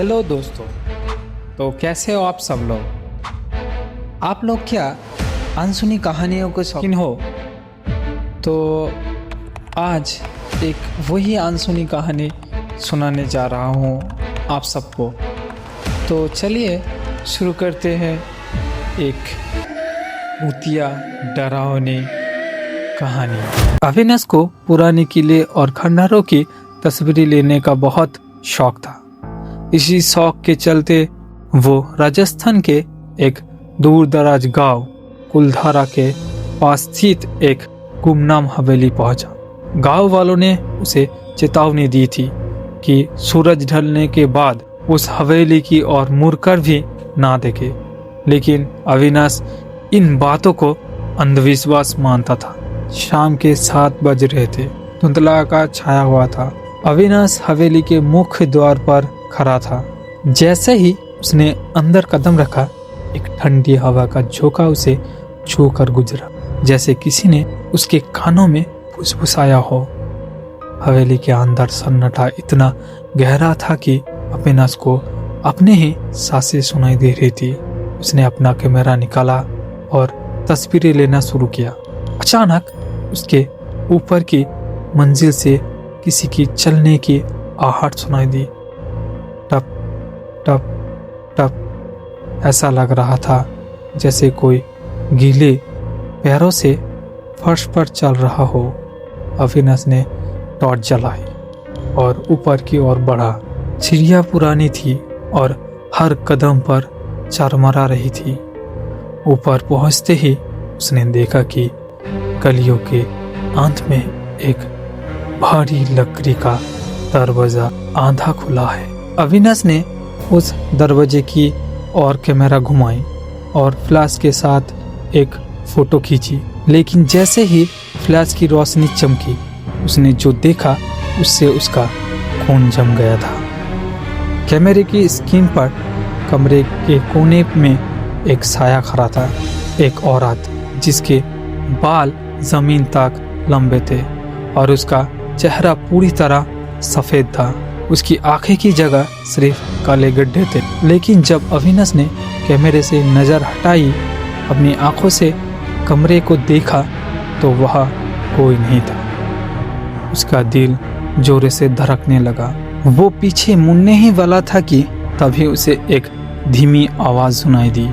Hello दोस्तों, तो कैसे हो आप सब लोग। आप लोग क्या अनसुनी कहानियों के शौकीन हो? तो आज एक वही अनसुनी कहानी सुनाने जा रहा हूँ आप सबको। तो चलिए शुरू करते हैं एक भूतिया डरावनी कहानी। अविनाश को पुराने किले और खंडहरों की तस्वीरें लेने का बहुत शौक था। इसी शौक के चलते वो राजस्थान के एक दूर दराज गांव कुलधारा के पास स्थित एक गुमनाम हवेली पहुंचा। गांव वालों ने उसे चेतावनी दी थी कि सूरज ढलने के बाद उस हवेली की ओर मुड़कर भी ना देखे, लेकिन अविनाश इन बातों को अंधविश्वास मानता था। शाम के 7 बज रहे थे। धुंधला का छाया हुआ था। अविनाश हवेली के मुख्य द्वार पर खड़ा था। जैसे ही उसने अंदर कदम रखा, एक ठंडी हवा का झोंका उसे छू कर गुजरा, जैसे किसी ने उसके कानों में फुसफुसाया हो। हवेली के अंदर सन्नाटा इतना गहरा था कि अविनाश को अपने ही सांसें सुनाई दे रही थी। उसने अपना कैमरा निकाला और तस्वीरें लेना शुरू किया। अचानक उसके ऊपर की मंजिल से किसी की चलने की आहट सुनाई दी। टप टप टप। ऐसा लग रहा था जैसे कोई गीले पैरों से फर्श पर चल रहा हो। अविनाश ने टॉर्च जलाई और ऊपर की ओर बढ़ा। सीढ़ियाँ पुरानी थी और हर कदम पर चरमरा रही थी। ऊपर पहुंचते ही उसने देखा कि गलियों के अंत में एक भारी लकड़ी का दरवाजा आधा खुला है। अविनाश ने उस दरवाजे की ओर कैमरा घुमाई और फ्लैश के साथ एक फोटो खींची, लेकिन जैसे ही फ्लैश की रोशनी चमकी, उसने जो देखा उससे उसका खून जम गया था। कैमरे की स्क्रीन पर कमरे के कोने में एक साया खड़ा था। एक औरत जिसके बाल जमीन तक लंबे थे और उसका चेहरा पूरी तरह सफेद था। उसकी आंखें की जगह सिर्फ काले गड्ढे थे। लेकिन जब अविनाश ने कैमरे से नजर हटाई, अपनी आंखों से कमरे को देखा, तो वह कोई नहीं था। उसका दिल जोरे से धड़कने लगा। वो पीछे मुड़ने ही वाला था कि तभी उसे एक धीमी आवाज सुनाई दी।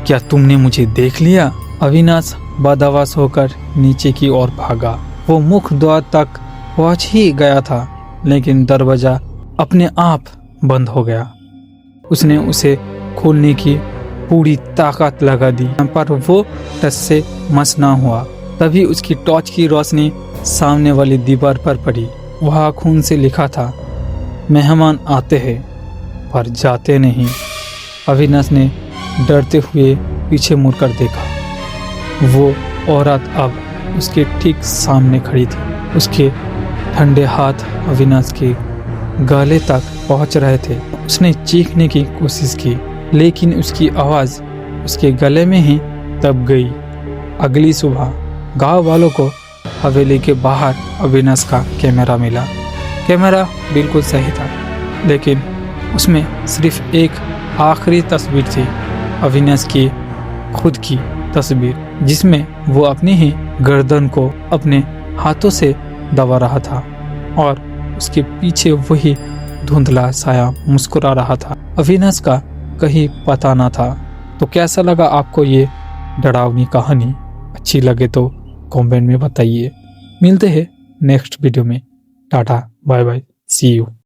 क्या तुमने मुझे देख लिया? अविनाश बदहवास होकर नीचे की ओर भागा। वो मुख्य द्वार तक पहुंच ही गया था, लेकिन दरवाजा अपने आप बंद हो गया। उसने उसे खोलने की पूरी ताकत लगा दी, पर वो टस से मस ना हुआ। तभी उसकी टॉर्च की रोशनी सामने वाली दीवार पर पड़ी। वहाँ खून से लिखा था, मेहमान आते हैं पर जाते नहीं। अविनाश ने डरते हुए पीछे मुड़कर देखा। वो औरत अब उसके ठीक सामने खड़ी थी। उसके ठंडे हाथ अविनाश के गले तक पहुंच रहे थे। उसने चीखने की कोशिश की, लेकिन उसकी आवाज उसके गले में ही दब गई। अगली सुबह गांव वालों को हवेली के बाहर अविनाश का कैमरा मिला। कैमरा बिल्कुल सही था, लेकिन उसमें सिर्फ एक आखिरी तस्वीर थी, अविनाश की खुद की तस्वीर, जिसमें वो अपनी ही गर्दन को अपने हाथों से दबा रहा था और उसके पीछे वही धुंधला साया मुस्कुरा रहा था। अविनाश का कहीं पता ना था। तो कैसा लगा आपको ये डरावनी कहानी? अच्छी लगे तो कमेंट में बताइए। मिलते हैं नेक्स्ट वीडियो में। Tata bye bye, see you.